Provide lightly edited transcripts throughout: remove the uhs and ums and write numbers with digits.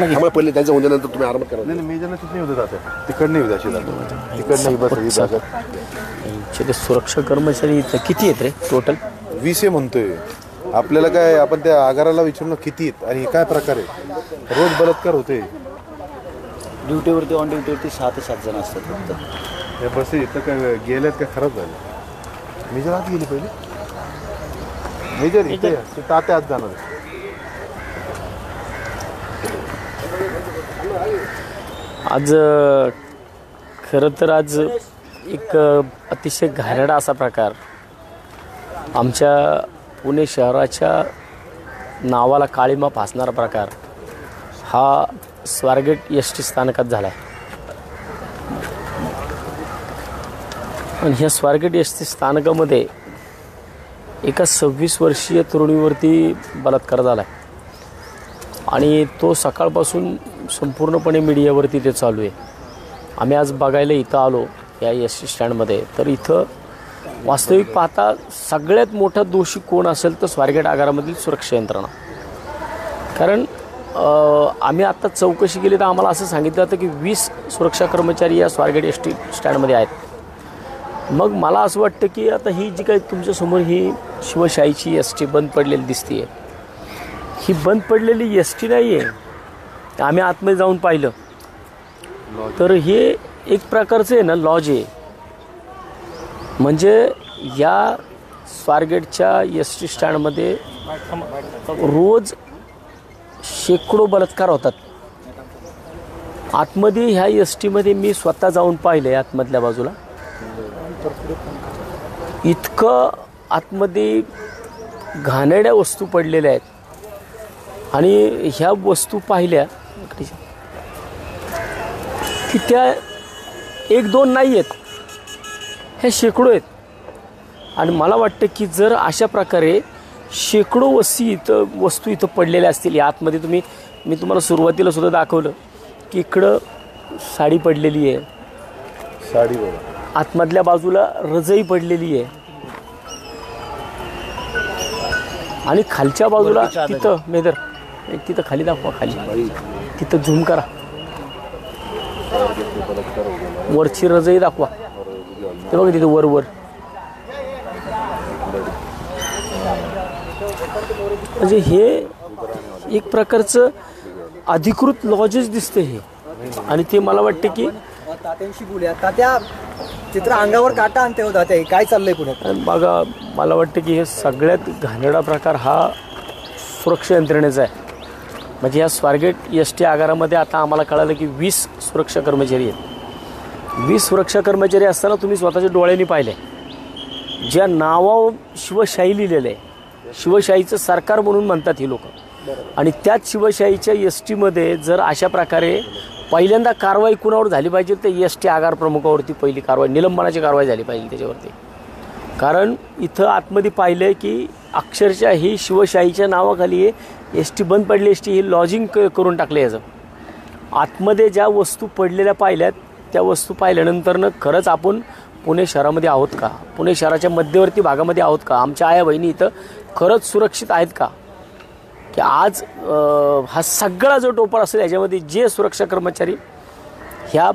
त्यामुळे पहिले त्यांच्या उद्यानंतर तुम्ही आराम करा. नाही मी ज्यांना तिथे होतं जाते तिकडनं येऊ द्या तिकडनं बस ही जागा. ते सुरक्षा कर्मचारी इथं किती आहेत रे टोटल? 20 म्हणतोय. आपल्याला काय आपण त्या आगाराला विचारून किती आहेत आणि काय प्रकार आहे. रोज बलात्कार होते. ड्युटीवरती ऑन ड्युटीवरती 6 ते 7 जण असतात फक्त. या बस इथं काय गेल्यात काय खराब झालं. मेजर आत गेली पहिले. मेजर इथे तात्या आत जाणार. आज खरं तर आज एक अतिशय घाणेरडा असा प्रकार आमच्या पुणे शहराच्या नावाला काळीमा फासणारा प्रकार हा स्वारगेट एस.टी. स्थानकात झाला आहे. आणि ह्या स्वारगेट एस.टी. स्थानकामध्ये एका 26 वर्षीय तरुणीवरती बलात्कार झाला आहे आणि तो सकाळपासून संपूर्णपणे मीडियावरती ते चालू आहे. आम्ही आज बघायला इथं आलो या एस.टी. स्टँडमध्ये, तर इथं वास्तविक पाहता सगळ्यात मोठा दोषी कोण असेल तर स्वारगेट आगारामधील सुरक्षा यंत्रणा. कारण आम्ही आत्ता चौकशी केली तर आम्हाला असं सांगितलं जातं की 20 सुरक्षा कर्मचारी या स्वारगेट एस.टी. स्टँडमध्ये आहेत. मग मला असं वाटतं की आता ही जी काही तुमच्यासमोर ही शिवशाहीची एस.टी. बंद पडलेली दिसते, ही बंद पडलेली एस.टी. नाही आहे. आम्ही आतमध्ये जाऊन पाहिलं तर हे एक प्रकारचं आहे ना लॉज आहे. म्हणजे या स्वारगेटच्या एस.टी. स्टँडमध्ये रोज शेकडो बलात्कार होतात. आतमध्ये ह्या एस.टीमध्ये मी स्वतः जाऊन पाहिलं आहे. आतमधल्या बाजूला इतकं आतमध्ये घाणेरड्या वस्तू पडलेल्या आहेत आणि ह्या वस्तू पाहिल्या की त्या 1-2 नाही आहेत, हे शेकडो आहेत. आणि मला वाटतं की जर अशा प्रकारे शेकडो वस्तू इथं पडलेल्या असतील या आतमध्ये, मी तुम्हाला सुरुवातीला सुद्धा दाखवलं की इकडं साडी पडलेली आहे, साडीवर आतमधल्या बाजूला रजई पडलेली आहे आणि खालच्या बाजूला तिथं मेदर तिथं खाली दाखवा, खाली तिथं झूम करा, वरची रजई दाखवा, ते बघा तिथं वर. म्हणजे हे एक प्रकारचं अधिकृत लॉजेस दिसते हे. आणि ते मला वाटतं की तात्यांशी बोलूया. तात्या चित्र अंगावर काटा आणते होता, ते काय चाललंय पुण्यात? बघा मला वाटतं की हे सगळ्यात घाणेरडा प्रकार हा सुरक्षा यंत्रणेचा आहे. म्हणजे या स्वारगेट एस.टी. आगारामध्ये आता आम्हाला कळालं की 20 सुरक्षा कर्मचारी आहेत. 20 सुरक्षा कर्मचारी असताना तुम्ही स्वतःच्या डोळ्यांनी पाहिले ज्या नावावर शिवशाही लिहिलेलं आहे, शिवशाहीचं सरकार म्हणून म्हणतात ही लोक. आणि त्याच शिवशाहीच्या एस.टीमध्ये जर अशा प्रकारे पहिल्यांदा कारवाई कुणावर झाली पाहिजे तर एस.टी. आगार प्रमुखावरती पहिली कारवाई, निलंबनाची कारवाई झाली पाहिजे त्याच्यावरती. कारण इथं आतमध्ये पाहिलं आहे की अक्षरशः ही शिवशाहीच्या नावाखाली एस.टी. बंद पडली, एस.टी. ही लॉजिंग करून टाकले. याचं आतमध्ये ज्या वस्तू पडलेल्या पाहिल्यात त्या वस्तू पाहिल्यानंतरनं खरंच आपण पुणे शहरामध्ये आहोत का, पुणे शहराच्या मध्यवर्ती भागामध्ये आहोत का, आमच्या आया बहिणी इथं खरंच सुरक्षित आहेत का, की आज हा सगळा जो टोपा असेल याच्यामध्ये जे सुरक्षा कर्मचारी ह्या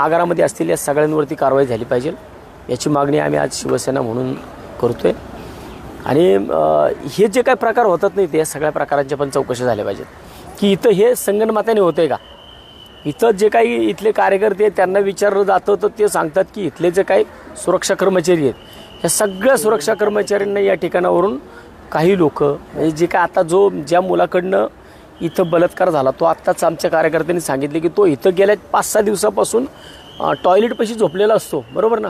आगारामध्ये असतील या सगळ्यांवरती कारवाई झाली पाहिजे. याची मागणी आम्ही आज शिवसेना म्हणून करतो आहे. आणि हे जे काही प्रकार होतात नाही ते सगळ्या प्रकारांच्या पण चौकशी झाल्या पाहिजेत. की इथं हे संगनमताने होतं आहे का, इथं जे काही इथले कार्यकर्ते आहेत त्यांना विचारलं जातं तर ते सांगतात की इथले जे काही सुरक्षा कर्मचारी आहेत ह्या सगळ्या सुरक्षा कर्मचाऱ्यांना या ठिकाणावरून काही लोक म्हणजे जे काय आता ज्या मुलाकडनं इथं बलात्कार झाला तो आत्ताच आमच्या कार्यकर्त्यांनी सांगितले की तो इथं गेल्या 5-6 दिवसापासून टॉयलेटपाशी झोपलेला असतो, बरोबर ना.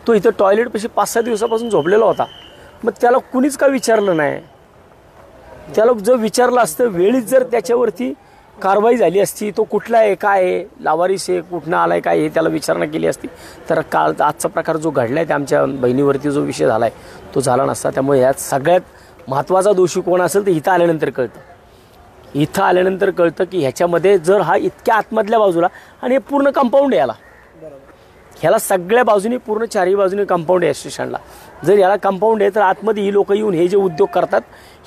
तो इथं टॉयलेटपाशी 5-6 दिवसापासून झोपलेला होता. मग त्याला कुणीच का विचारलं नाही. त्याला जर विचारलं असतं वेळीच जर त्याच्यावरती कारवाई झाली असती, तो कुठला आहे, काय आहे, लावारिस आहे, कुठनं आला आहे, काय हे त्याला विचारणा केली असती तर आजचा प्रकार जो घडला आहे त्या आमच्या बहिणीवरती जो विषय झाला आहे तो झाला नसता. त्यामुळे यात सगळ्यात महत्त्वाचा दोषी कोण असेल तर इथं आल्यानंतर कळतं. इथं आल्यानंतर कळतं की ह्याच्यामध्ये जर हा इतक्या आतमधल्या बाजूला आणि हे पूर्ण कंपाऊंड याला ह्याला सगळ्या बाजूनी पूर्ण चारही बाजूने कंपाऊंड आहे स्टेशनला. जर याला कंपाऊंड आहे तर आतमध्ये ही लोक येऊन हे जे उद्योग करतात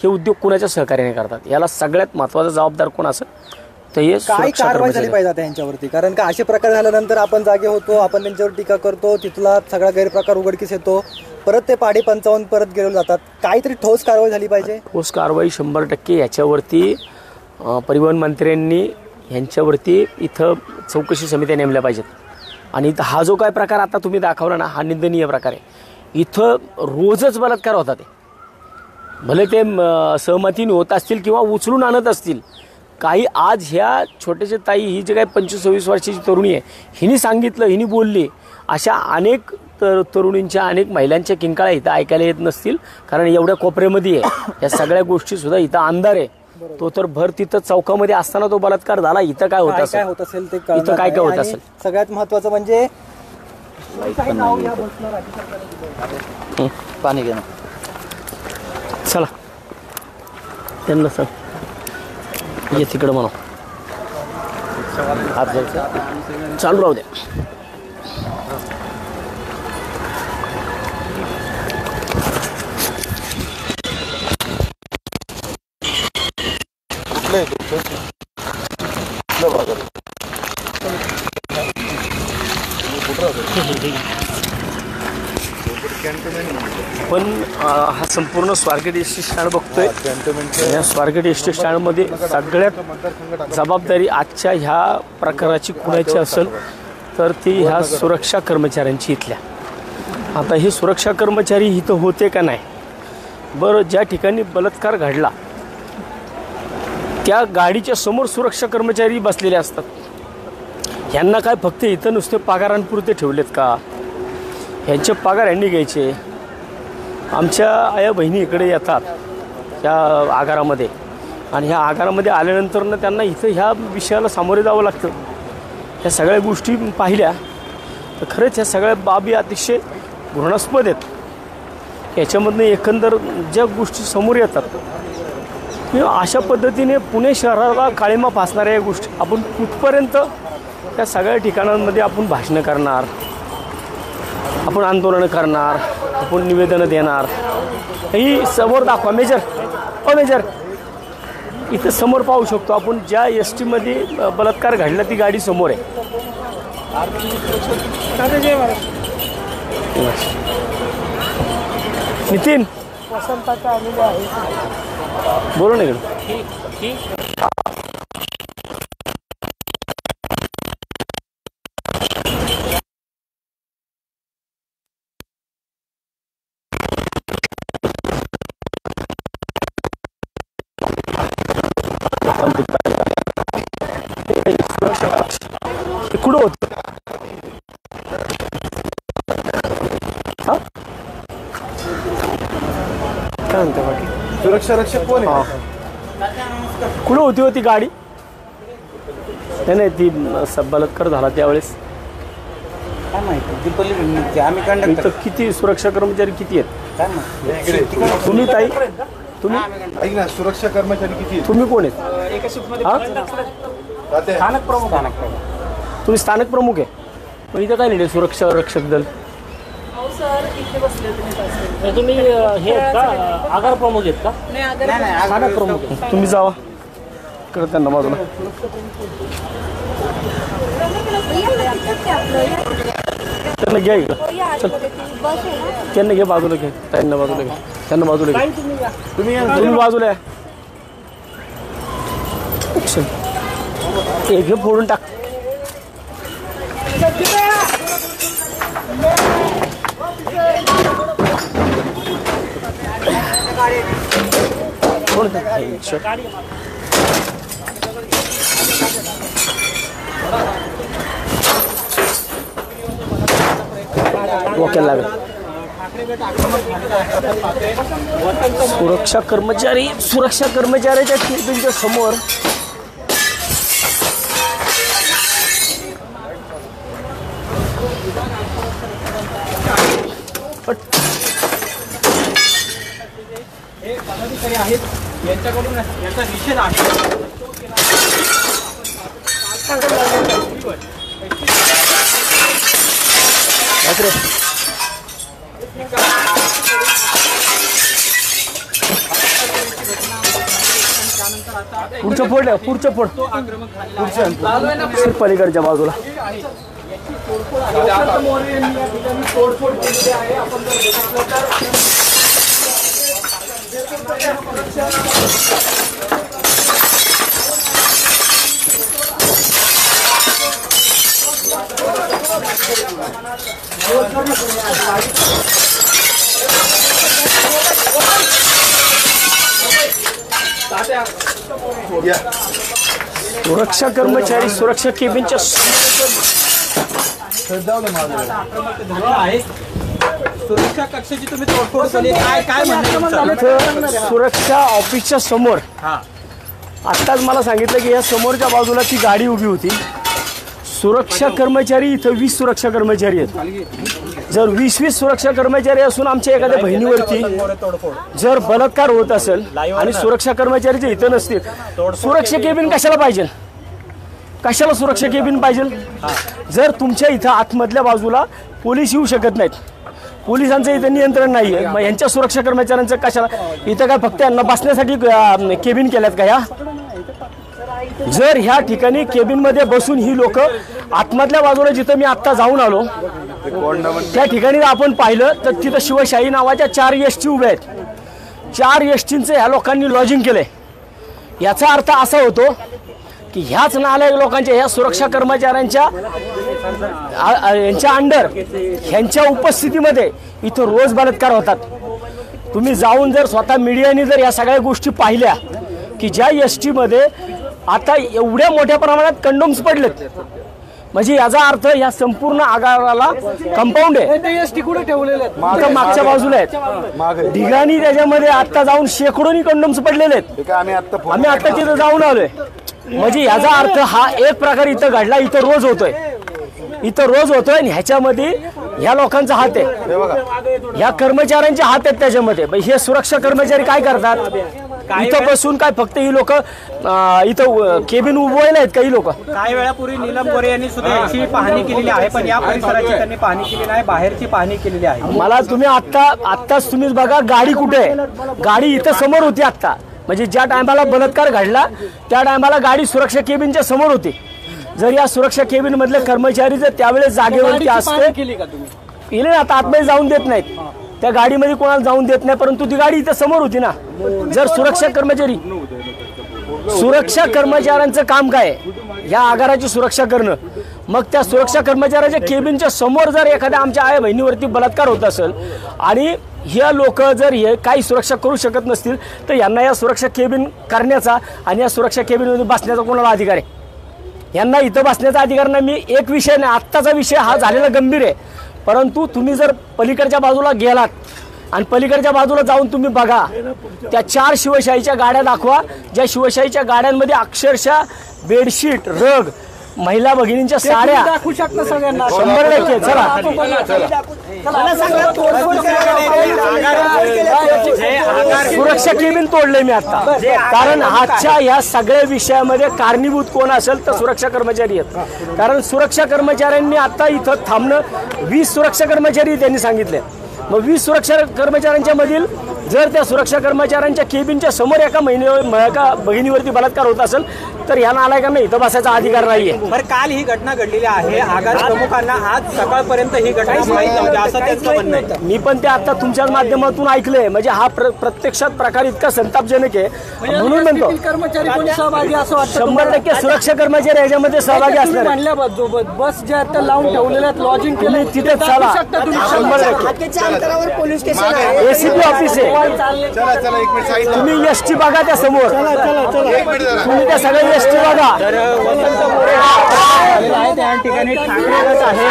हे उद्योग कोणाच्या सहकार्याने करतात, याला सगळ्यात महत्त्वाचा जबाबदार कोण असेल तर हे काय सुरक्षा कारवाई झाली कर्मचारी पाहिजे आता यांच्यावरती? कारण का असे प्रकार झाल्यानंतर आपण जागे होतो, आपण त्यांच्यावर टीका करतो, तिथला सगळा गैरप्रकार उघडकीस येतो, परत ते पाढे पंचावन्न परत गेले जातात. काहीतरी ठोस कारवाई झाली पाहिजे. ठोस कारवाई 100% याच्यावरती परिवहन मंत्र्यांनी यांच्यावरती इथं चौकशी समित्या नेमल्या पाहिजेत. आणि इथं हा जो काय प्रकार आता तुम्ही दाखवला ना, हा निंदनीय प्रकार आहे. इथं रोजच बलात्कार होतात. भले ते सहमतीने होत असतील किंवा उचलून आणत असतील. काही आज ह्या छोट्याशा ताई, ही जी काही 25-26 वर्षाची तरुणी आहे, हिने सांगितलं, हिने बोलली, अशा अनेक तरुणींच्या, अनेक महिलांच्या किंकाळ्या इथं ऐकायला येत नसतील. कारण एवढ्या कोपऱ्यामध्ये आहे, या सगळ्या गोष्टी सुद्धा इथं अंधार आहे. तो तर भर तिथं चौकामध्ये असताना तो बलात्कार झाला. इथं काय होत काय असेल, होत असेल ते इथं काय काय होत आणि असेल. सगळ्यात महत्वाचं म्हणजे पाणी घेणं. चला त्यांना सांग, ये तिकडं म्हणा, हात जायचं चालू राहू द्या. पण हा संपूर्ण स्वारगेट एस टी स्टँड बघतोय. या स्वारगेट एस टी स्टँडमध्ये सगळ्यात जबाबदारी आजच्या ह्या प्रकाराची कुणाची असेल तर ती ह्या सुरक्षा कर्मचाऱ्यांची इथल्या. आता हे सुरक्षा कर्मचारी इथं होते का नाही? बरं, ज्या ठिकाणी बलात्कार घडला त्या गाडीच्या समोर सुरक्षा कर्मचारी बसलेले असतात. ह्यांना काय फक्त इथं नुसते पगारांपुरते ठेवलेत का? ह्यांचे पगार यांनी घ्यायचे. आमच्या आया बहिणी इकडे येतात ह्या आगारामध्ये, आणि ह्या आगारामध्ये आल्यानंतर त्यांना इथं ह्या विषयाला सामोरे जावं लागतं. ह्या सगळ्या गोष्टी पाहिल्या तर खरंच ह्या सगळ्या बाबी अतिशय घृणास्पद आहेत. याच्यामधनं एकंदर ज्या गोष्टी समोर येतात, अशा पद्धतीने पुणे शहराला काळिमा फासणाऱ्या या गोष्टी आपण कुठपर्यंत त्या सगळ्या ठिकाणांमध्ये आपण भाषणं करणार, आपण आंदोलनं करणार, आपण निवेदनं देणार. ही समोर दाखवा मेजर, मेजर इथं समोर पाहू शकतो आपण. ज्या एस टीमध्ये बलात्कार घडला ती गाडी समोर आहे. नितीन बोलो ना इकडे. कुठं होत? काय म्हणते बाकी? सुरक्षा रक्षक कोण आहे? कुठं होती गाडी? नाही ती बलात्कार झाला त्यावेळेस काय माहिती, आम्ही कंडक्टर. इथं किती सुरक्षा कर्मचारी किती आहेत? काय माहिती. तुम्ही ताई, तुम्ही ऐक ना, सुरक्षा कर्मचारी किती आहेत? तुम्ही कोण आहेत? तात्या, स्थानक प्रमुख. तुम्ही स्थानक प्रमुख आहे. पण इथं काय नाही सुरक्षा रक्षक दल? तुम्ही हे आहेत का, आगार प्रमुख आहेत का? नाही, स्थानक प्रमुख. तुम्ही जावा कर त्यांना बाजूला. त्यांना घ्या इकडं, चल त्यांना घे बाजूला, घे त्यांना बाजूला, घे त्यांना बाजूला, घे तुम्ही बाजूला या. एक हे फोडून टाक. डोक्याला लागेल. सुरक्षा कर्मचाऱ्याच्या केबिनच्या समोर यांच्याकडून याचा निषेध आहे. त्यानंतर आता पुढचं फोड सिर्फ पलीकडच्या बाजूला. सुरक्षा कर्मचारी सुरक्षा केबिनच्या सुरक्षा कक्षाची तुम्ही तोडफोड केली, काय म्हणणं? सुरक्षा ऑफिसच्या समोर आत्ताच मला सांगितलं की या समोरच्या बाजूला ती गाडी उभी होती. सुरक्षा कर्मचारी इथं 20 सुरक्षा कर्मचारी आहेत. जर 20 सुरक्षा कर्मचारी असून आमच्या एखाद्या बहिणीवरती जर बलात्कार होत असेल आणि सुरक्षा कर्मचारी जे इथं नसतील, सुरक्षा केबिन कशाला पाहिजे? कशाला सुरक्षा केबिन पाहिजे? जर तुमच्या इथं आतमधल्या बाजूला पोलीस येऊ शकत नाहीत, पोलिसांचं इथं नियंत्रण नाही आहे, मग यांच्या सुरक्षा कर्मचाऱ्यांचं कशाला? इथं काय फक्त यांना बसण्यासाठी केबिन केल्यात का या? जर ह्या ठिकाणी केबिनमध्ये बसून ही लोक आतमधल्या बाजूला जिथं मी आत्ता जाऊन आलो त्या ठिकाणी आपण पाहिलं तर तिथं शिवशाही नावाच्या 4 एसटी उभ्या आहेत. 4 एसटींचं ह्या लोकांनी लॉजिंग केलंय. याचा अर्थ असा होतो की ह्याच नालायक लोकांच्या ह्या सुरक्षा कर्मचाऱ्यांच्या यांच्या अंडर ह्यांच्या उपस्थितीमध्ये इथं रोज बलात्कार होतात. तुम्ही जाऊन जर स्वतः मीडियाने जर या सगळ्या गोष्टी पाहिल्या की ज्या एसटीमध्ये आता एवढ्या मोठ्या प्रमाणात कंडोम्स पडलेत, म्हणजे याचा अर्थ या संपूर्ण आगाराला कंपाऊंड आहे. एसटी कुठे ठेवलेले आहेत? मागच्या बाजूला आहेत ढिगाणी, त्याच्यामध्ये आता जाऊन शेकडोनी कंडोम्स पडलेले आहेत. आम्ही आता तिथं जाऊन आलोय. म्हणजे याचा अर्थ हा एक प्रकार इथं घडला, इथं रोज होतोय आणि ह्याच्यामध्ये ह्या लोकांचा हात आहे, ह्या कर्मचाऱ्यांचे हात आहेत त्याच्यामध्ये. हे सुरक्षा कर्मचारी काय करतात? इथं बसून काय फक्त ही लोक इथं केबिन उभवायला आहेत काही लोक. काही वेळापूर्वी नीलम गोरे यांनी सुद्धा याची पाहणी केलेली आहे, पण या परिसराची त्यांनी पाहणी केली नाही, बाहेरची पाहणी केलेली आहे. मला तुम्ही आत्ताच तुम्हीच बघा गाडी कुठे आहे? गाडी इथं समोर होती आत्ता, म्हणजे ज्या टायमाला बलात्कार घडला त्या टायमाला गाडी सुरक्षा केबिनच्या समोर होती. जर या सुरक्षा केबिन मधले कर्मचारी जर त्यावेळेस जागेवरती असते केले ना, आता आतमध्ये जाऊन देत नाहीत, त्या गाडीमध्ये कोणाला जाऊन देत नाही, परंतु ती गाडी इथं समोर होती ना. जर सुरक्षा कर्मचाऱ्यांचं काम काय या आगाराची सुरक्षा करणं, मग त्या सुरक्षा कर्मचाऱ्याच्या केबिनच्या समोर जर एखाद्या आमच्या आई बहिणीवरती बलात्कार होत असेल आणि हे लोक जर हे काही सुरक्षा करू शकत नसतील तर यांना या सुरक्षा केबिन करण्याचा आणि या सुरक्षा केबिनमध्ये बसण्याचा कोणाला अधिकार आहे? यांना इथं बसण्याचा अधिकार नाही. मी एक विषय नाही, आत्ताचा विषय हा झालेला गंभीर आहे, परंतु तुम्ही जर पलीकडच्या बाजूला गेलात आणि पलीकडच्या बाजूला जाऊन तुम्ही बघा त्या 4 शिवशाहीच्या गाड्या दाखवा, ज्या शिवशाहीच्या गाड्यांमध्ये अक्षरशः बेडशीट, रग, महिला भगिनींच्या साड्या दाखवू शकता सगळ्यांना 100%. चला सुरक्षा केबिन तोडले मी आता, कारण आजच्या या सगळ्या विषयामध्ये कारणीभूत कोण असेल तर सुरक्षा कर्मचारी आहेत. कारण सुरक्षा कर्मचाऱ्यांनी आता इथं थांबणं 20 सुरक्षा कर्मचारी त्यांनी सांगितले. मग 20 सुरक्षा कर्मचाऱ्यांच्या मधील जर त्या सुरक्षा कर्मचाऱ्यांच्या केबिनच्या समोर एका बहिणीवरती बलात्कार होत असेल तर या नालायकांना इथं बसायचा अधिकार नाहीये. बरं, काल ही घटना घडलेली आहे, आगार प्रमुखांना आज सकाळपर्यंत ही घटना माहीत नव्हती असं त्यांचं म्हणणं आहे. मी पण ते आता तुमच्या माध्यमातून ऐकलंय, म्हणजे हा प्रत्यक्षात प्रकार इतका संतापजनक आहे म्हणून म्हणतो. कर्मचारी कोणी सहभागी असं वाटतं? 100% सुरक्षा कर्मचारी याच्यामध्ये सहभागी असणार. बस जे आता लावून ठेवलेल्या लॉजिंग तुम्ही तिथे चला, 100% अंतरावर पोलीस स्टेशन आहे, एसीपी ऑफिस आहे. तुम्ही एसटी बघा त्या समोर, तुम्ही त्या सगळ्या एसटी बघा. त्या ठिकाणी ठाकरे गट आहे,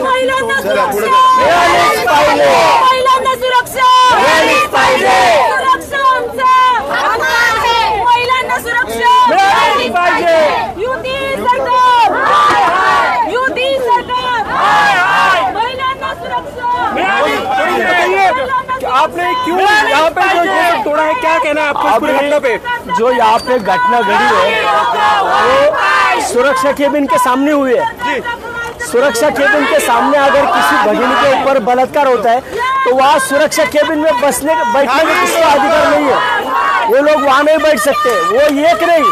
महिलांना सुरक्षा, महिलांना सुरक्षा मिळाली पाहिजे. युती सरकार, युती सरकार, महिलांना सुरक्षा मिळाली पाहिजे. आपने क्यों यहाँ पे जो तोड़ा है, क्या कहना है आपको? जो यहाँ पे घटना घड़ी है वो सुरक्षा केबिन के सामने हुई है. सुरक्षा केबिन के सामने अगर किसी भगिनी के ऊपर बलात्कार होता है तो वहाँ सुरक्षा केबिन में बैठने का किसी अधिकार नहीं है। वो लोग वहाँ नहीं बैठ सकते। वो एक नहीं,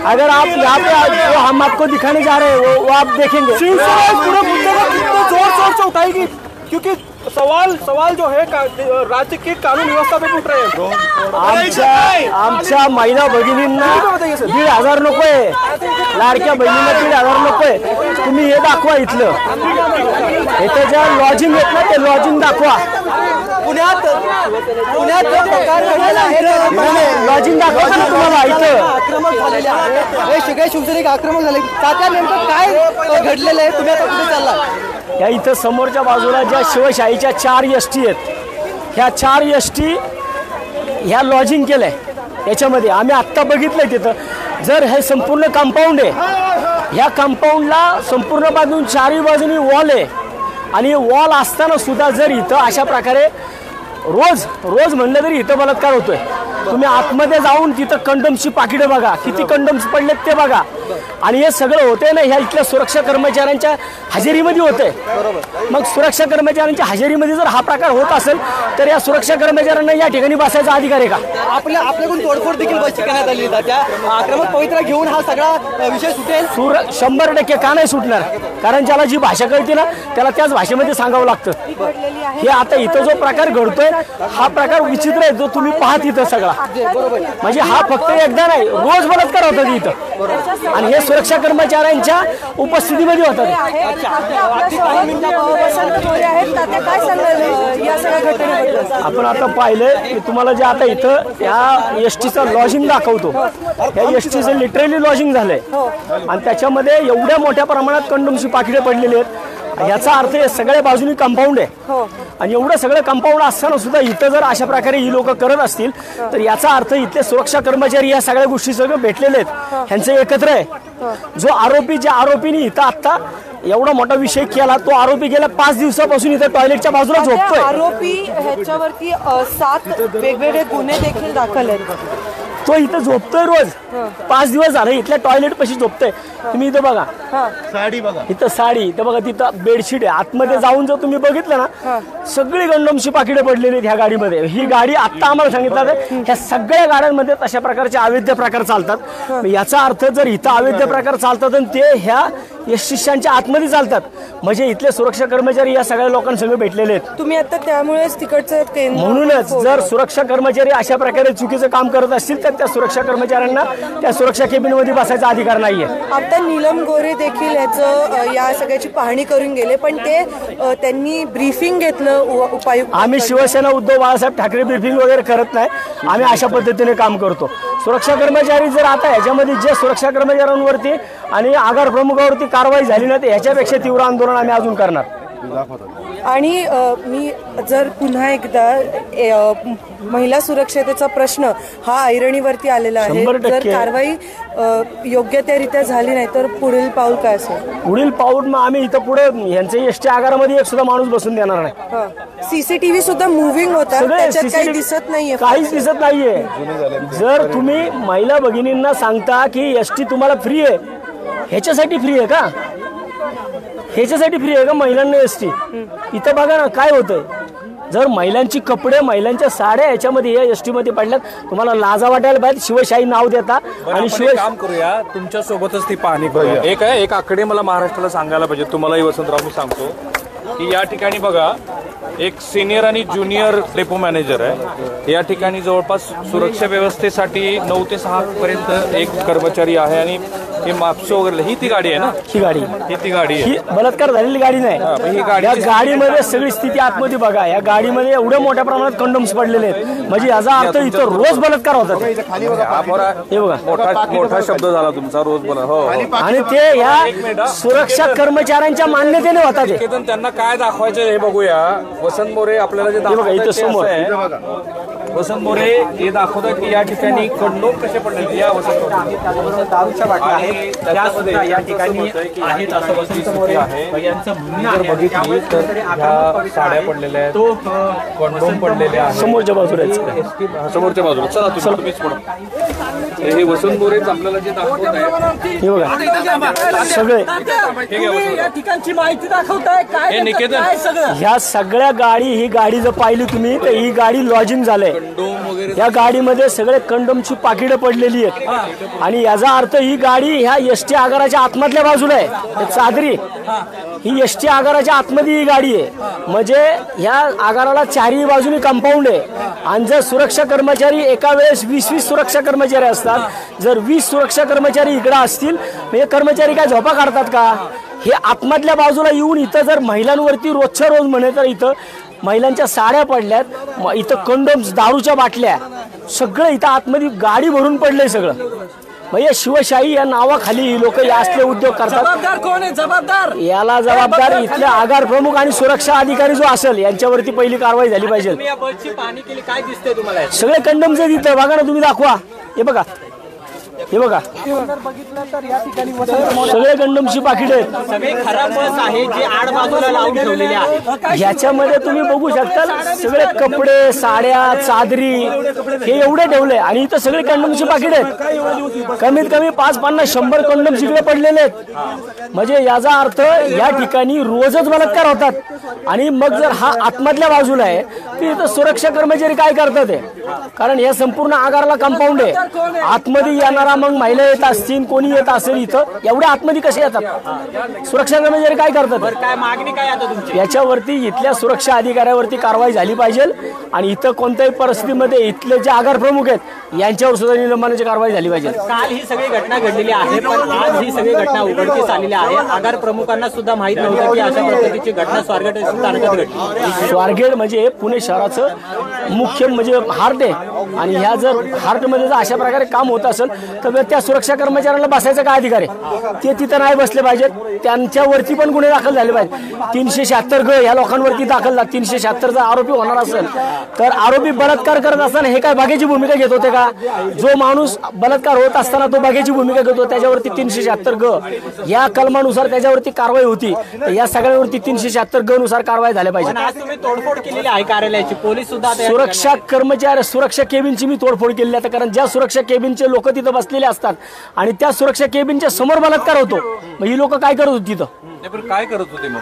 अगर आप यहाँ पे वो हम आपको दिखाने जा रहे हैं वो आप देखेंगे। पूरे मुद्दे को कितने जोर शोर से उठाएगी, क्योंकि सवाल जो है राज्य की कानून व्यवस्था पे उठ रहे हैं। आमच्या महिला भगिनींना 1,500 नकोय, लाडक्या बहिणींना 1,500 नकोय। तुम्ही हे दाखवा इथलं, इथं ज्या लॉजिंग आहेत ना ते लॉजिंग दाखवा। पुण्यात जो प्रकार घडलेला आहे लॉजिंग दाखवा ना तुम्हाला इथं। आक्रमक झालेले आहेत, हे सगळे शिवसैनिक आक्रमक झाले, तात्या नेमकं काय घडलेलं आहे? तुम्ही आता कुठे चालला? या इथं समोरच्या बाजूला ज्या शिवशाहीच्या 4 एसटी आहेत, ह्या 4 एसटी ह्या लॉजिंग केलंय याच्यामध्ये। आम्ही आत्ता बघितलंय तिथं जर हे संपूर्ण कंपाऊंड आहे, ह्या कंपाऊंडला संपूर्ण बाजून 4ही बाजूनी वॉल आहे आणि वॉल असताना सुद्धा जर इथं अशा प्रकारे रोज म्हणलं तरी इथं बलात्कार होतोय। तुम्ही आतमध्ये जाऊन तिथं कंडोमची पाकिटं बघा, किती कंडोम्स पडलेत ते बघा। आणि हे सगळं होते ना ह्या इथल्या सुरक्षा कर्मचाऱ्यांच्या हजेरीमध्ये होते। मग सुरक्षा कर्मचाऱ्यांच्या हजेरीमध्ये जर हा प्रकार होत असेल तर या सुरक्षा कर्मचाऱ्यांना या ठिकाणी बसायचा अधिकार आहे का? आपल्याकडून तोडफोड देखील बसची करण्यात आली आहे। त्या आक्रमक पवित्रा घेऊन हा सगळा विषय सुटेल? 100% का नाही सुटणार? कारण ज्याला जी भाषा कळते ना त्याला त्याच भाषेमध्ये सांगावं लागतं। हे आता इथं जो प्रकार घडतोय हा प्रकार विचित्र आहे, जो तुम्ही पाहत इथं सगळा। म्हणजे हा फक्त एकदा नाही, रोज बलात्कार होतात इथं आणि हे सुरक्षा कर्मचाऱ्यांच्या उपस्थितीमध्ये होतात। आपण आता पाहिलंय की तुम्हाला जे आता इथं या एसटीचं लॉजिंग दाखवतो, या एसटीचं लिटरली लॉजिंग झालंय आणि त्याच्यामध्ये एवढ्या मोठ्या प्रमाणात कंडोमची पाकिटे पडलेली आहेत। याचा अर्थ हे सगळ्या बाजूनी कंपाऊंड आहे आणि एवढं सगळं कंपाऊंड असताना सुद्धा इथं जर अशा प्रकारे ही लोक करत असतील तर याचा अर्थ इथले सुरक्षा कर्मचारी या सगळ्या गोष्टी सगळं भेटलेले आहेत, ह्यांचं एकत्र आहे। जो आरोपी, ज्या आरोपीने इथं आत्ता एवढा मोठा विषय केला, तो आरोपी गेल्या 5 दिवसापासून इथं टॉयलेटच्या बाजूला झोपतोय। आरोपी ह्याच्यावरती 7 वेगवेगळे गुन्हे देखील दाखल आहेत। तो इथं झोपतोय रोज, 5 दिवस झाले इथल्या टॉयलेट पाशी झोपतोय। तुम्ही इथं बघा, साडी बघा, इथं साडी, इथं बघा, तिथं बेडशीट आहे। आतमध्ये जाऊन जर तुम्ही बघितलं ना सगळी कंडोमची पाकिटे पडलेली आहेत ह्या गाडीमध्ये। ही गाडी आत्ता आम्हाला सांगितलं ह्या सगळ्या गाड्यांमध्ये तशा प्रकारचे अवैध प्रकार चालतात। याचा अर्थ जर इथं अवैध प्रकार चालतात आणि ते ह्या शिष्यांच्या आतमध्ये चालतात म्हणजे इथले सुरक्षा कर्मचारी या सगळ्या लोकांसंग भेटलेले आहेत। तुम्ही आता त्यामुळेच तिकडचं म्हणूनच जर सुरक्षा कर्मचारी अशा प्रकारे चुकीचं काम करत असतील तर त्या सुरक्षा कर्मचाऱ्यांना त्या सुरक्षा केबिनमध्ये बसायचा अधिकार नाहीये। आता नीलम गोरे देखील याचं या सगळ्याची पाहणी करून गेले, पण ते त्यांनी ब्रीफिंग घेतलं उपायुक्त। आम्ही शिवसेना उद्धव बाळासाहेब ठाकरे ब्रीफिंग वगैरे करत नाही, आम्ही अशा पद्धतीने काम करतो। सुरक्षा कर्मचारी जर आता ह्याच्यामध्ये जे सुरक्षा कर्मचाऱ्यांवरती आणि आगार प्रमुखावरती कारवाई झाली नाही तर ह्याच्यापेक्षा तीव्र आंदोलन आम्ही अजून करणार। आणि मी जर पुन्हा एकदा महिला सुरक्षतेचा प्रश्न हा ऐरणीवरती आलेला आहे, जर कारवाई योग्य त्यारीत्या झाली नाही तर पुढील पाऊल काय असेल? पुढील पाऊल मग आम्ही इथं पुढे यांच्या एसटी आगारामध्ये एक सुद्धा माणूस बसून देणार नाही। सीसीटीव्ही सुद्धा मुव्हिंग होता, त्याच्यात काही दिसत नाहीये, काहीच दिसत नाहीये। जर तुम्ही महिला भगिनींना सांगता की एसटी तुम्हाला फ्री आहे, ह्याच्यासाठी फ्री आहे का? ह्याच्यासाठी फ्री आहे का महिलांना एसटी? इथं बघा ना काय होतंय। जर महिलांची कपडे, महिलांच्या साड्या याच्यामध्ये या एसटी मध्ये पडल्यात, तुम्हाला लाजा वाटायला पाहिजे। शिवशाही नाव देता आणि शिव काम करूया, तुमच्या सोबतच ती पाहणी करूया। एक आकडे मला महाराष्ट्राला सांगायला पाहिजे, तुम्हालाही वसंतराव मी सांगतो की या ठिकाणी बघा एक सिनियर आणि ज्युनियर डेपो मॅनेजर आहे। या ठिकाणी जवळपास सुरक्षा व्यवस्थेसाठी 9 ते 6 पर्यंत एक कर्मचारी आहे आणि हे मापसो वगैरे ही ती गाडी आहे ना? ही गाडी, ही ती गाडी आहे, ही बलात्कार झालेली गाडी नाही। ही गाडी, या गाडीमध्ये सगळी स्थिती आतमध्ये बघा, या गाडीमध्ये एवढ्या मोठ्या प्रमाणात कंडोम्स पडलेले आहेत म्हणजे याचा अर्थ इथं रोज बलात्कार होतात। हे बघा मोठा शब्द झाला तुमचा, रोज बोला। हो, आणि ते या सुरक्षा कर्मचाऱ्यांच्या मान्यतेने होतात। त्यांना काय दाखवायचं हे बघूया। वसंत मोरे आपल्याला जे इथं समोर आहे वसंत मोरे हे दाखवतात की या ठिकाणी कंडोम कसे पडले या दारूच्या बाटल्या आहेत त्या सुद्धा या ठिकाणी आहेत असं वसंत मोरे यांचं म्हणणं आहे. बघितली तर ह्या साड्या पडलेल्या आहेत, कंडोम पडलेले आहेत समोरच्या बाजूला समोरच्या बाजूला. चला तुम्हीच पडा. हे वसंत मोरेच आपल्याला जे दाखवत आहे हे बघा सगळे या ठिकाणची माहिती दाखवताय काय हे निकेतन. काय सगळं ह्या सगळ्या गाडी ही गाडी जर पाहिली तुम्ही तर ही गाडी लॉजिंग झालंय. या गाडीमध्ये सगळे कंडोमची पाकिटं पडलेली आहेत आणि याचा अर्थ ही गाडी ह्या एसटी आगाराच्या आतमधल्या बाजूला आहे. हे चादरी ही एसटी आगाराच्या आतमध्ये ही गाडी आहे. म्हणजे ह्या आगाराला चारही बाजूनी कंपाऊंड आहे आणि जर सुरक्षा कर्मचारी एका वेळेस 20-20 सुरक्षा कर्मचारी असतात. जर 20 सुरक्षा कर्मचारी इकडे असतील म्हणजे कर्मचारी काय झोपा काढतात का? हे आतमधल्या बाजूला येऊन इथं जर महिलांवरती रोजच्या रोज म्हणे तर इथं महिलांच्या साड्या पडल्यात, इथं कंडोम्स, दारूच्या बाटल्या, सगळं इथं आतमध्ये गाडी भरून पडलंय सगळं. म्हणजे शिवशाही या नावाखाली ही लोक या असले उद्योग करतात. जबाबदार कोण आहे? जबाबदार याला जबाबदार इथले आगार प्रमुख आणि सुरक्षा अधिकारी जो असेल यांच्यावरती पहिली कारवाई झाली पाहिजे. या बसची पाहणी केली, काय दिसतंय तुम्हाला? सगळे कंडोमचे तिथं बघा ना, तुम्ही दाखवा. हे बघा, हे बघा, बघितलं तर या ठिकाणी सगळे कंडोमची पाकिट आहेत. सगळे खराब बस आहे जे आड बाजूला लावून ठेवलेले आहे. ह्याच्यामध्ये तुम्ही बघू शकता सगळे कपडे, साड्या, चादरी हे एवढे ठेवले आणि इथं सगळे कंडोमची पाकिट आहेत. कमीत कमी 5-50-100 कंडोम इकडे पडलेले आहेत. म्हणजे याचा अर्थ या ठिकाणी रोजच बलात्कार होतात. आणि मग जर हा आतमधल्या बाजूला आहे तर इथं सुरक्षा कर्मचारी काय करतात? कारण या संपूर्ण आगाराला कंपाऊंड आहे. आतमध्ये येणारा मग महिला येत असतील, कोणी येत असेल, इथं एवढ्या आतमध्ये कसे येतात? सुरक्षा कर्मचारी काय करतात? काय मागणी काय आता तुमची? याच्यावरती इथल्या सुरक्षा अधिकाऱ्यावरती कारवाई झाली पाहिजे आणि इथं कोणत्याही परिस्थितीमध्ये इथले जे आगार प्रमुख आहेत यांच्यावर सुद्धा निलंबनाची कारवाई झाली पाहिजे. काल ही सगळी घटना घडलेली आहे पण आज ही सगळी घटना उघडकीस आलेली आहे. आगार प्रमुखांना सुद्धा माहित नव्हतं की अशा पद्धतीची घटना स्वारगेट स्थानकात घडली. स्वारगेट म्हणजे पुणे शहराचं मुख्य म्हणजे हार्ट आहे आणि ह्या जर हार्टमध्ये जर अशा प्रकारे काम होत असेल तर त्या सुरक्षा कर्मचाऱ्यांना बसायचा काय अधिकार आहे? ते तिथं नाही बसले पाहिजेत. त्यांच्यावरती पण गुन्हे दाखल झाले पाहिजे. 376 ग ह्या लोकांवरती दाखल झाला. 376 जर आरोपी होणार असेल तर आरोपी बलात्कार करत असताना हे काय बागेची भूमिका घेत होते का? जो माणूस बलात्कार होत असताना तो बागेची भूमिका घेतो त्याच्यावरती 376 ग या कलमानुसार त्याच्यावरती कारवाई होती. या सगळ्यांवरती 376 ग नुसार कारवाई झाल्या पाहिजे. आज तुम्ही तोडफोड केलेली आहे कार्यालयाची, पोलीस सुद्धा सुरक्षा कर्मचारी, सुरक्षा केबिनची मी तोडफोड केली आहे. कारण ज्या सुरक्षा केबिनचे लोक तिथं बसलेले असतात आणि त्या सुरक्षा केबिनच्या समोर बलात्कार होतो, मग ही लोक काय करत होती तिथं? काय करत होते मग?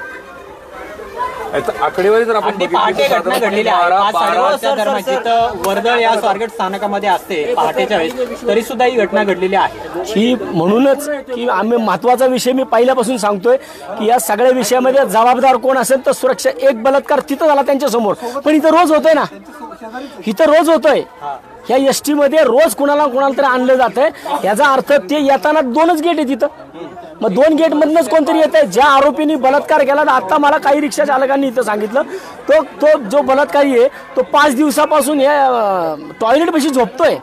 आकडेवारी जर आपण पहाटे घटना घडलेली आहे. 5:30 दरम्यान जिथं वर्दळ या स्वारगेट स्थानकामध्ये असते पहाटेच्या वेळेस, तरी सुद्धा ही घटना घडलेली आहे. ही म्हणूनच की आम्ही महत्वाचा विषय मी पहिल्यापासून सांगतोय की या सगळ्या विषयामध्ये जबाबदार कोण असेल तर सुरक्षा. एक बलात्कार तिथं झाला त्यांच्या समोर, पण इथं रोज होतोय ना, इथं रोज होतोय. ह्या एसटी मध्ये रोज कुणाला तरी आणलं जातंय. याचा अर्थ ते येताना 2च गेट आहे तिथं, मग 2 गेट मधनच कोणतरी येत आहे. ज्या आरोपींनी बलात्कार केला तर आता मला काही रिक्षा चालकांनी इथं सांगितलं तो जो बलात्कारी आहे तो 5 दिवसापासून या टॉयलेट पाशी झोपतोय.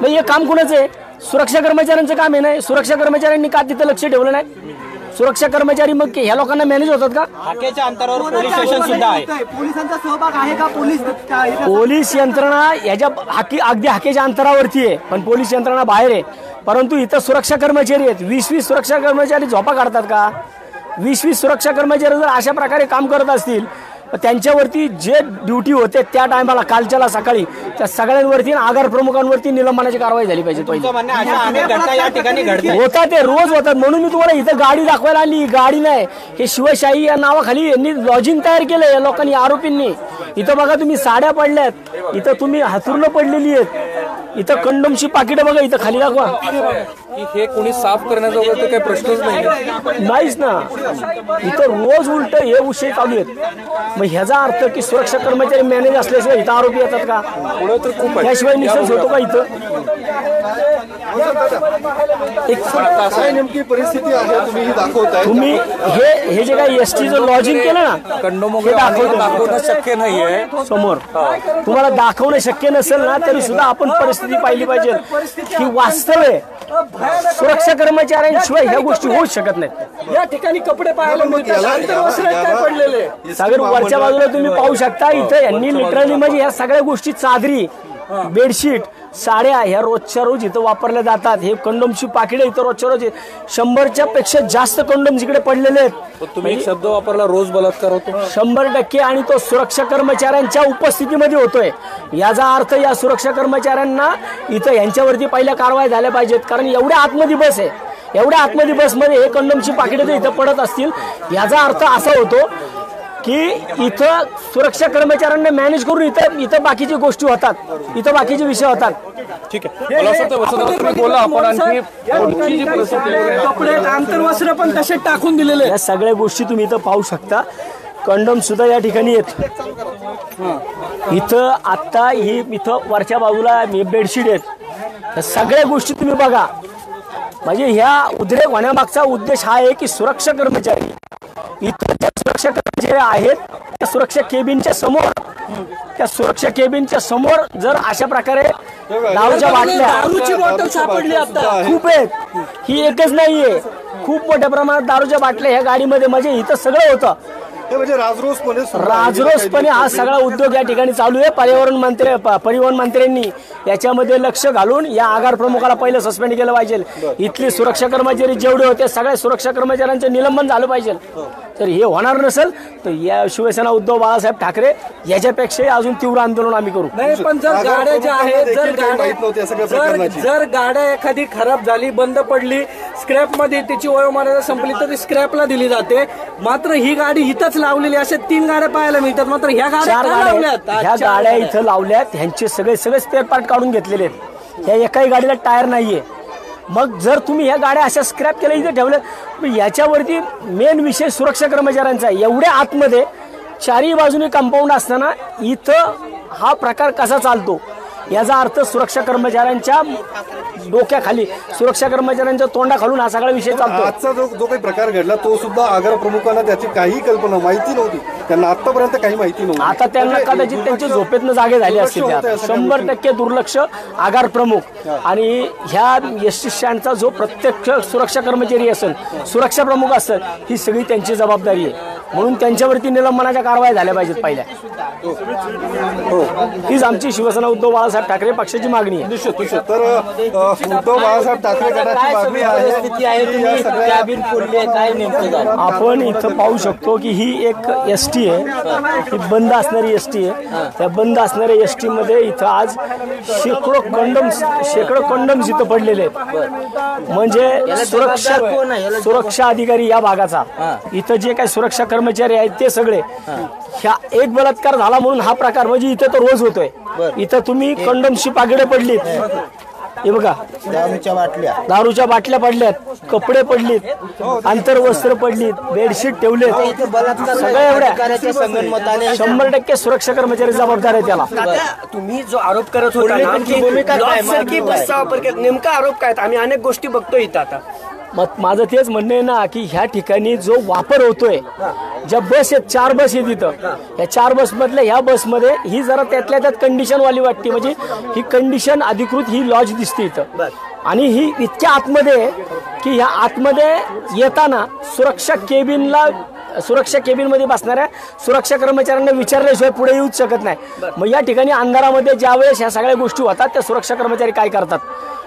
मग हे काम कुणाचं आहे? सुरक्षा कर्मचाऱ्यांचं काम आहे. नाही, सुरक्षा कर्मचाऱ्यांनी का तिथं लक्ष ठेवलं नाही? सुरक्षा कर्मचारी मग ह्या लोकांना मॅनेज होतात का? हाकेच्या अंतरावर पोलीस स्टेशन सुद्धा आहे. पोलिसांचा सहभाग आहे का? पोलीस यंत्रणा याच्या अगदी हाकेच्या अंतरावरती आहे, पण पोलीस यंत्रणा बाहेर आहे. परंतु इथं सुरक्षा कर्मचारी आहेत. 20-20 सुरक्षा कर्मचारी झोपा काढतात का? 20-20 सुरक्षा कर्मचारी जर अशा प्रकारे काम करत असतील त्यांच्यावरती जे ड्युटी होते त्या टायमाला कालच्याला सकाळी त्या सगळ्यांवरती आगार प्रमुखांवरती निलंबनाची कारवाई झाली पाहिजे. होता ते रोज होतात. म्हणून मी तुम्हाला इथं गाडी दाखवायला आणली. गाडी नाही, हे शिवशाही या नावाखाली यांनी लॉजिंग तयार केलं या लोकांनी, आरोपींनी. इथं बघा तुम्ही साड्या पडल्यात, इथं तुम्ही हातुर्न पडलेली आहेत, इथं कंडोमची पाकिटं बघा, इथं खाली दाखवा. हे कोणी साफ करण्याचा वगैरे काही प्रश्नच नाहीच ना. इथं रोज उलट हे विषय चालू आहेत. मग ह्याचा अर्थ की सुरक्षा कर्मचारी मॅनेज असल्याशिवाय इथं आरोपी येतात का? त्याशिवाय निसर्ग होतो का इथं? नेमकी परिस्थिती आहे तुम्ही ही दाखवताय. तुम्ही हे जे काही एसटीचं लॉजिंग केलं ना, कंडोम दाखवणं शक्य नाहीये समोर. तुम्हाला दाखवणं शक्य नसेल ना तरी सुद्धा आपण परिस्थिती पाहिली पाहिजे की वास्तव आहे. सुरक्षा कर्मचाऱ्यांशिवाय ह्या गोष्टी होऊच शकत नाहीत. या ठिकाणी कपडे पाहायला पडलेले सागर वरच्या बाजूला तुम्ही पाहू शकता. इथं यांनी लिटरली म्हणजे ह्या सगळ्या गोष्टी चादरी बेडशीट, साड्या ह्या रोजच्या रोज इथं वापरल्या जातात. हे कंडोमची पाकिटे इथं रोजच्या रोज 100च्या पेक्षा जास्त कंडोम्स इकडे पडलेले आहेत. तुम्ही एक शब्द वापरला, रोज बलात्कार होतो. 100% आणि तो सुरक्षा कर्मचाऱ्यांच्या उपस्थितीमध्ये होतोय. याचा अर्थ या सुरक्षा कर्मचाऱ्यांना इथं यांच्यावरती पहिल्या कारवाई झाल्या पाहिजेत. कारण एवढ्या आतमध्ये बस आहे, एवढ्या आतमध्ये बसमध्ये हे कंडोमची पाकिटे जर इथं पडत असतील, याचा अर्थ असा होतो की इथं सुरक्षा कर्मचाऱ्यांना मॅनेज करून इथं बाकीची गोष्टी होतात, इथं बाकीचे विषय होतात. ठीक आहे, मला असं वाटतं वसंतराव तुम्ही बोला, आपण आणखी पुढची जी परिस्थिती आहे, कपडे आंतरवस्त्र पण तसे टाकून दिलेले. या सगळ्या गोष्टी तुम्ही इथं पाहू शकता. कंडोम सुद्धा या ठिकाणी येत. इथं आत्ता ही इथं वरच्या बाजूला बेडशीट आहेत. या सगळ्या गोष्टी तुम्ही बघा. म्हणजे ह्या उद्रेक होण्यामागचा उद्देश हा आहे की सुरक्षा कर्मचारी इथं ज्या सुरक्षा कर्मचारी आहेत त्या सुरक्षा केबिनच्या समोर जर अशा प्रकारे दारूच्या बाटल्या, दारूची बॉटल सापडली आता खूप आहेत. ही एकच नाहीये, खूप मोठ्या प्रमाणात दारूच्या बाटल्या ह्या गाडीमध्ये. म्हणजे इथं सगळं होतं. म्हणजे राजरोसपणे हा सगळा उद्योग या ठिकाणी चालू आहे. परिवहन मंत्र्यांनी याच्यामध्ये लक्ष घालून या आगार प्रमुखाला पहिलं सस्पेंड केलं पाहिजे. इथले सुरक्षा कर्मचारी जेवढे होते सगळ्या सुरक्षा कर्मचाऱ्यांचं निलंबन झालं पाहिजे. तर हे होणार नसेल तर या शिवसेना उद्धव बाळासाहेब ठाकरे याच्यापेक्षाही अजून तीव्र आंदोलन आम्ही करू. नाही, पण जर गाड्या ज्या आहेत, जर गाड्या एखादी खराब झाली, बंद पडली, स्क्रॅप मध्ये त्याची वयोमर्यादा संपली तर स्क्रॅपला दिली जाते. मात्र ही गाडी इथंच लावलेली, अशा 3 गाड्या पाहायला मिळतात. मात्र ह्या गाड्या इथं लावल्यात, ह्यांचे सगळे स्पेअर पार्ट काढून घेतलेले आहेत. ह्या एकाही गाडीला टायर नाहीये. मग जर तुम्ही ह्या गाड्या अशा स्क्रॅप केल्या इथे ठेवल्या, याच्यावरती मेन विषय सुरक्षा कर्मचाऱ्यांचा आहे. एवढ्या आतमध्ये चारही बाजूने कंपाऊंड असताना इथं हा प्रकार कसा चालतो, याचा अर्थ सुरक्षा कर्मचाऱ्यांच्या डोक्याखाली, सुरक्षा कर्मचाऱ्यांच्या तोंडाखालून हा सगळा विषय चालतो. आजचा जो काही प्रकार घडला तो सुद्धा आगार प्रमुखांना त्याची काही कल्पना माहिती नव्हती. त्यांना आतापर्यंत काही माहिती नव्हती. आता त्यांना कदाचित त्यांच्या झोपेतनं जागे झाले असतील. 100% दुर्लक्ष आगार प्रमुख आणि ह्या एसटी स्टँडचा जो प्रत्यक्ष सुरक्षा कर्मचारी असेल, सुरक्षा प्रमुख असेल, ही सगळी त्यांची जबाबदारी आहे. म्हणून त्यांच्यावरती निलंबनाच्या कारवाई झाल्या पाहिजेत पहिल्या. हीच आमची शिवसेना उद्धव बाळासाहेब ठाकरे पक्षाची मागणी आहे. तर उद्धव बाळासाहेब ठाकरे गटाची मागणी आहे. आपण इथं पाहू शकतो की ही एक एसटी आहे, ही बंद असणारी एसटी आहे. त्या बंद असणाऱ्या एसटी मध्ये इथं आज शेकडो कंडम्स इथं पडलेले आहेत. म्हणजे सुरक्षा अधिकारी या भागाचा, इथं जे काही सुरक्षा कर्मचारी आहेत ते सगळे, ह्या एक बलात्कार झाला म्हणून हा प्रकार म्हणजे इथं तर रोज होतोय. इथं तुम्ही कंडमची पाकिटे पडलीत, हे बघा, दारूच्या बाटल्या पडल्यात, कपडे पडलीत, आंतरवस्त्र पडलीत, बेडशीट ठेवलेत, सगळ्या एवढ्या 100% सुरक्षा कर्मचारी जबाबदार आहे त्याला. तुम्ही जो आरोप करत होता बसचा वापर केला, नेमका आरोप काय? आम्ही अनेक गोष्टी बघतोय इथं आता. मग माझं तेच म्हणणं आहे ना की ह्या ठिकाणी जो वापर होतोय, ज्या बस आहेत, 4 बस आहेत इथं, या 4 बस मधल्या ह्या बसमध्ये ही जरा त्यातल्या त्यात कंडिशन वाली वाटते. म्हणजे ही कंडिशन अधिकृत ही लॉज दिसते इथं. आणि ही इतक्या आतमध्ये की ह्या आतमध्ये येताना सुरक्षा केबिनमध्ये बसणाऱ्या सुरक्षा कर्मचाऱ्यांना विचारल्याशिवाय पुढे येऊच शकत नाही. मग या ठिकाणी अंधारामध्ये ज्या वेळेस ह्या सगळ्या गोष्टी होतात त्या सुरक्षा कर्मचारी काय करतात?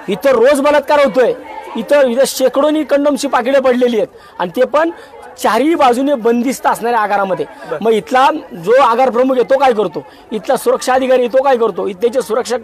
इथं रोज बलात्कार होतोय. इथं शेकडोनी कंडोमची पाकिटे पडलेली आहेत आणि ते पण 4ही बाजूने बंदिस्त असणाऱ्या आगारामध्ये. मग इथला जो आगार प्रमुख आहे तो काय करतो? इथला सुरक्षा अधिकारी तो काय करतो? इथल्याचे सुरक्षा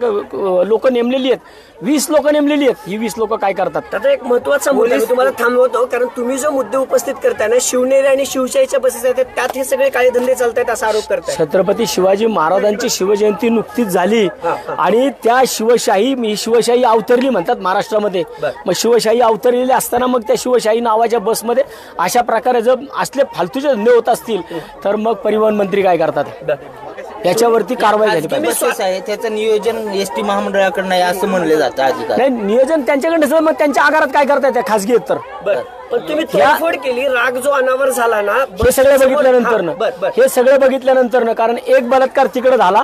लोक नेमलेली आहेत, 20 लोक नेमलेली आहेत. ही 20 लोक काय करतात? आता एक महत्वाचा मुद्दा मी तुम्हाला थांबवतो, कारण तुम्ही जो मुद्दे उपस्थित करताय ना, शिवनेरी आणि शिवशाहीच्या बसेस आहेत त्यात हे सगळे काळे धंदे चालतायत असा आरोप करताय. छत्रपती शिवाजी महाराजांची शिवजयंती नुकतीच झाली आणि त्या शिवशाही अवतरली म्हणतात महाराष्ट्रामध्ये. मग शिवशाही अवतरलेली असताना मग त्या शिवशाही नावाच्या बसमध्ये अशा प्रकारे जर असले फालतूचे धंदे होत असतील तर मग परिवहन मंत्री काय करतात? याच्यावरती कारवाई झाली पाहिजे. त्याचं नियोजन एसटी महामंडळाकडे नाही असं म्हणलं जातं. नाही, नियोजन त्यांच्याकडे, मग त्यांच्या आगारात काय करतायत? खासगी आहेत तर पण तुम्ही तोडफोड केली, राग जो अनावर झाला ना, हे सगळं बघितल्यानंतर ना, हे सगळं बघितल्यानंतर ना, कारण एक बलात्कार तिकडे झाला,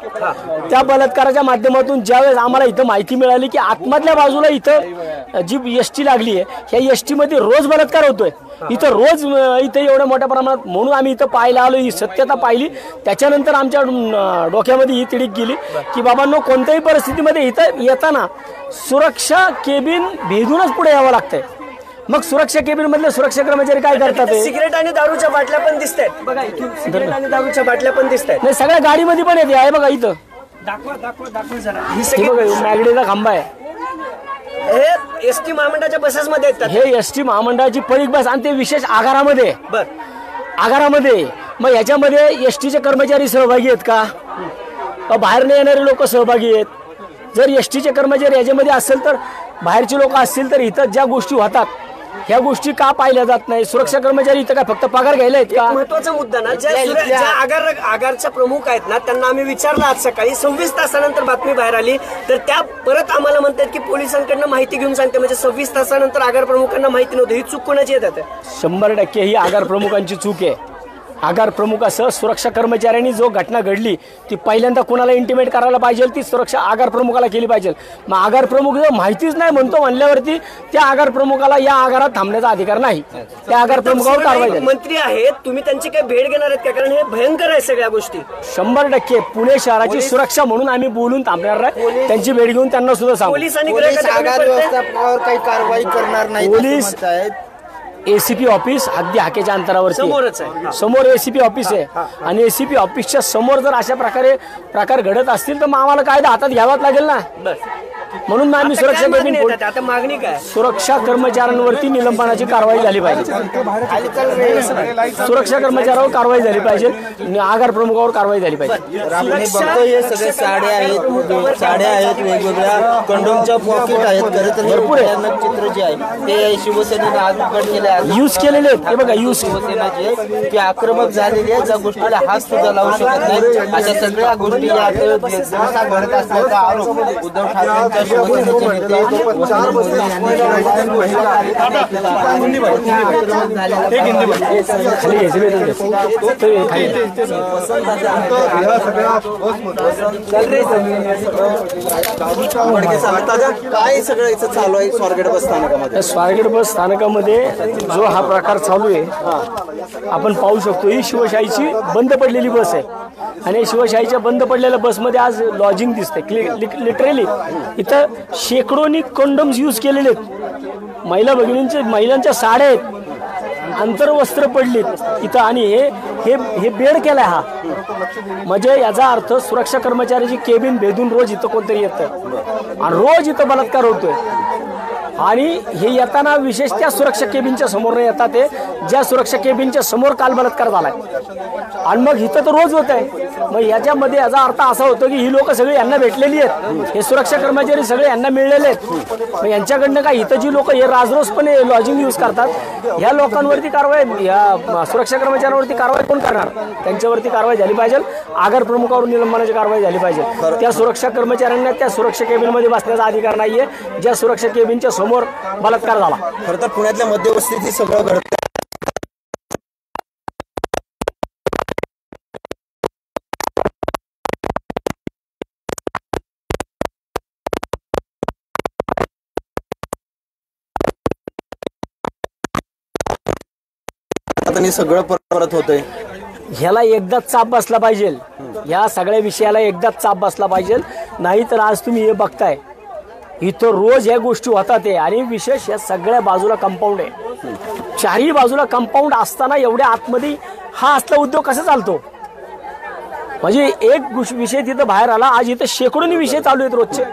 त्या बलात्काराच्या माध्यमातून ज्यावेळेस आम्हाला इथं माहिती मिळाली की आतमधल्या बाजूला इथं जी एसटी लागली आहे, ह्या एसटी मध्ये रोज बलात्कार होतोय, इथं रोज इथं एवढ्या मोठ्या प्रमाणात, म्हणून आम्ही इथं पाहायला आलो, ही सत्यता पाहिली. त्याच्यानंतर आमच्या डोक्यामध्ये ही तिडीक गेली की बाबांनो, कोणत्याही परिस्थितीमध्ये इथं येताना सुरक्षा केबिन भेदूनच पुढे यावं लागतंय. मग सुरक्षा केबिन मधले सुरक्षा कर्मचारी काय करतात? सिगरेट आणि दारूच्या बाटल्या पण दिसत आहेत बघा, इथून सिगरेट आणि दारूच्या बाटल्या पण दिसत आहेत. नाही, सगळ्या गाडीमध्ये पण येते आहे बघा, इथं दाखवा जरा. हे बघा, मॅगडीचा खांबा आहे. हे एसटी महामंडळाच्या बसेस मध्ये येतात. हे एसटी महामंडळाची परीख बस, आणि ते विशेष आगारामध्ये. बर, आगारामध्ये. मग याच्यामध्ये एसटीचे कर्मचारी सहभागी आहेत का? बाहेरने येणारे लोक सहभागी आहेत? जर एसटीचे कर्मचारी याच्यामध्ये असेल तर, बाहेरचे लोक असतील तर, इथं ज्या गोष्टी होतात ह्या गोष्टी का पाहिल्या जात नाही? सुरक्षा कर्मचारी इथं काय फक्त पगार घ्यायला आहेत का? महत्वाचा मुद्दा ना, ज्या आगारच्या प्रमुख आहेत ना, त्यांना आम्ही विचारलं आज सकाळी, 26 तासानंतर बातमी बाहेर आली, तर त्या परत आम्हाला म्हणतात की पोलिसांकडनं माहिती घेऊन सांगते. म्हणजे 26 तासानंतर आगार प्रमुखांना माहिती नव्हती. ही चूक कोणाची येतात? 100% ही आगार प्रमुखांची चूक आहे. आगार प्रमुख असं सुरक्षा कर्मचाऱ्यांनी जो घटना घडली ती पहिल्यांदा कोणाला इंटिमेट करायला पाहिजे? ती सुरक्षा आगार प्रमुखाला केली पाहिजे. मग आगार प्रमुख जर माहितीच नाही म्हणतो म्हणल्यावरती त्या आगार प्रमुखाला या आगारात थांबण्याचा अधिकार नाही. त्या आगार प्रमुखावर कारवाई झाली. मंत्री आहेत, तुम्ही त्यांची काही भेट घेणार आहेत का? कारण हे भयंकर आहे सगळ्या गोष्टी. 100% पुणे शहराची सुरक्षा म्हणून आम्ही बोलून थांबणार नाही. त्यांची भेट घेऊन त्यांना सुद्धा सांगू. पोलिसांनी आगार व्यवस्थापनावर काही कारवाई करणार नाही. पोलीस एसीपी ऑफिस अगदी हाकेच्या अंतरावर समोरच आहे. समोर एसीपी ऑफिस आहे, आणि एसीपी ऑफिसच्या समोर जर अशा प्रकार घडत असतील तर मग आम्हाला कायदा हातात घ्यावाच लागेल ना. म्हणून आम्ही सुरक्षा केबिन, आता मागणी काय? सुरक्षा कर्मचाऱ्यांवरती निलंबनाची कारवाई झाली पाहिजे. सुरक्षा कर्मचाऱ्यावर कारवाई झाली पाहिजे, आगार प्रमुखावर कारवाई झाली पाहिजे. आपण बघतो हे सगळे साड्या आहेत वेगवेगळ्या, कंडोमच्या पॉकेट आहेत. खरं तर भरपूर भयानक चित्र जे आहे ते शिवसेनेने आज उघड केले आहे. यूज केलेले आहेत. हे बघा, यूज शिवसेना जी आहे ती आक्रमक झालेली आहे. ज्या गोष्टीला हात सुद्धा लावू शकत नाही, अशा सगळ्या गोष्टी दिवसा घडत असल्याचा आरोप उद्धव ठाकरेंच्या शिवसेनेचे नेते काय सगळं इथं चालू आहे स्वारगेट बस स्थानकामध्ये? स्वारगेट बस स्थानकामध्ये जो हा प्रकार चालू आहे आपण पाहू शकतो. ही शिवशाहीची बंद पडलेली बस आहे, आणि शिवशाहीच्या बंद पडलेल्या बसमध्ये आज लॉजिंग दिसते. लिटरली इथं शेकडोनी कंडोम्स यूज केलेले आहेत. महिलांच्या साड्या आहेत, अंतर्वस्त्र पडलीत इथं, आणि हे बेड केलाय हा. म्हणजे याचा अर्थ सुरक्षा कर्मचाऱ्याची केबिन भेदून रोज इथं कोणतरी येतं, आणि रोज इथं बलात्कार होतोय. आणि हे येताना विशेष त्या सुरक्षा केबिनच्या समोर न येतात, ते ज्या सुरक्षा केबिनच्या समोर काल बलात्कार झालाय, आणि मग इथं तर रोज होत आहे. मग याच्यामध्ये याचा अर्थ असा होतो की ही लोक सगळी यांना भेटलेली आहेत, हे सुरक्षा कर्मचारी सगळे यांना मिळलेले आहेत. मग यांच्याकडनं काय इथं जी लोक हे राजरोसपणे लॉजिंग यूज करतात, ह्या लोकांवरती कारवाई, या सुरक्षा कर्मचाऱ्यांवरती कारवाई कोण करणार? त्यांच्यावरती कारवाई झाली पाहिजे. आगार प्रमुखावर निलंबनाची कारवाई झाली पाहिजे. त्या सुरक्षा कर्मचाऱ्यांना त्या सुरक्षा केबिनमध्ये बसण्याचा अधिकार नाहीये ज्या सुरक्षा केबिनच्या समोर बलात्कार झाला. खरं तर पुण्यातल्या मध्यवस्तीत हे सगळं घडतं. सगळं परत होतंय. ह्याला एकदाच चाप बसला पाहिजे. या सगळ्या विषयाला एकदाच चाप बसला पाहिजे. नाही तर आज तुम्ही हे बघताय इथं रोज ह्या गोष्टी होतात आहे, आणि विशेष या सगळ्या बाजूला कंपाऊंड आहे. चारही बाजूला कंपाऊंड असताना एवढ्या आतमध्ये हा असला उद्योग कसा चालतो? म्हणजे एक विषय तिथं बाहेर आला, आज इथं शेकडोनी विषय चालू आहेत रोजचे.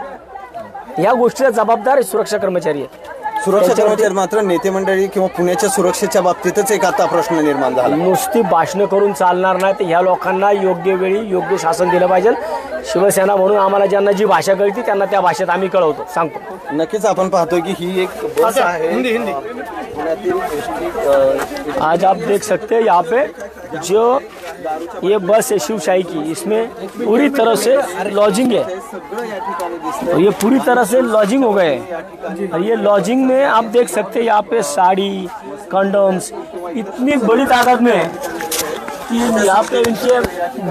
या गोष्टीला जबाबदार सुरक्षा कर्मचारी आहेत. सुरक्षा कर्मचारी मात्र नेते मंडळी किंवा पुण्याच्या सुरक्षेच्या बाबतीतच एक आता प्रश्न निर्माण झाला. नुसती भाषणं करून चालणार नाही, तर ह्या लोकांना योग्य वेळी योग्य शासन दिलं पाहिजे. शिवसेना म्हणून आम्हाला ज्यांना जी भाषा कळती त्यांना त्या भाषेत आम्ही कळवतो, सांगतो. नक्कीच आपण पाहतोय की ही एक बस आहे. आज आप देख सकते हैं यहाँ पे जो ये बस है शिवशाही की, इसमें पूरी तरह से लॉजिंग है और ये पूरी तरह से लॉजिंग हो गए हैं। और ये लॉजिंग में आप देख सकते हैं यहाँ पे साड़ी, कंडोम्स इतनी बड़ी तादाद में है कि यहाँ पे इनके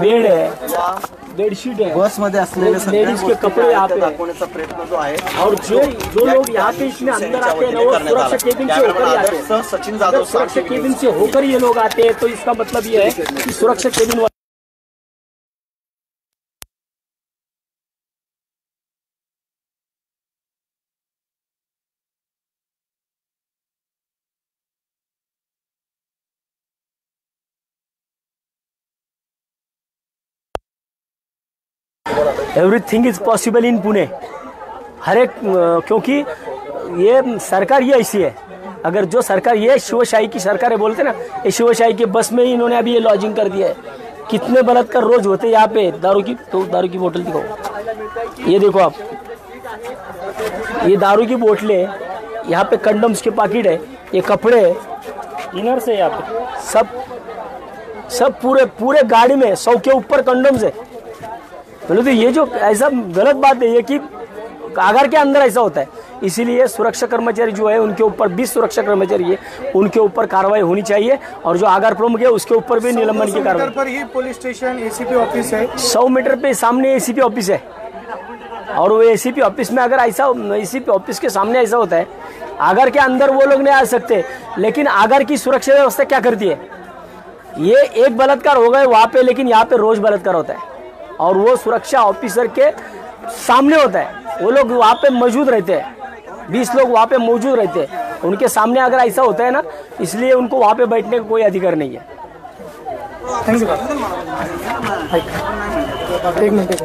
बेड है, बेडशीट है, बस मध्ये असलेले लेडीज के कपड़े यहाँ पे दाखवण्याचा प्रयत्न जो आहे और जो लोग यहाँ पे इसमें अंदर आते हैं ना, वो सुरक्षा केबिन से होकर ही आते हैं। सचिन अगर जाधव सुरक्षा केबिन से होकर ये लोग आते हैं तो इसका मतलब ये है कि सुरक्षा cabin everything is possible in Pune. हर एक क्योंकि ये सरकार ये ऐसी है, अगर जो सरकार ये शिवशाही की सरकार है बोलते ना, ये शिवशाही के बस में ही इन्होंने अभी ये लॉजिंग कर दिया है। कितने बलात्कार रोज होते यहाँ पे। दारू की बोतल दिखाओ, ये देखो आप, ये दारू की बोतलें, यहाँ पे कंडोम्स के पैकेट है, ये कपड़े, इनर्स है यहाँ पे, सब पूरे गाड़ी में 100 के ऊपर कंडोम्स है। बोले तो ये जो ऐसा गलत बात है ये कि आगार के अंदर ऐसा होता है। इसीलिए सुरक्षा कर्मचारी जो है उनके ऊपर 20 सुरक्षा कर्मचारी है, उनके ऊपर कार्रवाई होनी चाहिए और जो आगार प्रमुख है उसके ऊपर भी निलंबन की कार्रवाई। पर ही पुलिस स्टेशन एसीपी ऑफिस है, 100 मीटर पे सामने एसीपी ऑफिस है और वो एसीपी ऑफिस में अगर ऐसा, एसीपी ऑफिस के सामने ऐसा होता है, आगार के अंदर वो लोग नहीं आ सकते। लेकिन आगार की सुरक्षा व्यवस्था क्या करती है, ये एक बलात्कार हो गए वहाँ पे, लेकिन यहाँ पे रोज बलात्कार होता है और वो सुरक्षा ऑफिसर के सामने होता है। वो लोग वहाँ पे मौजूद रहते हैं, 20 लोग वहाँ पे मौजूद रहते हैं, उनके सामने अगर ऐसा होता है ना, इसलिए उनको वहाँ पे बैठने का कोई अधिकार नहीं है। एक मिनट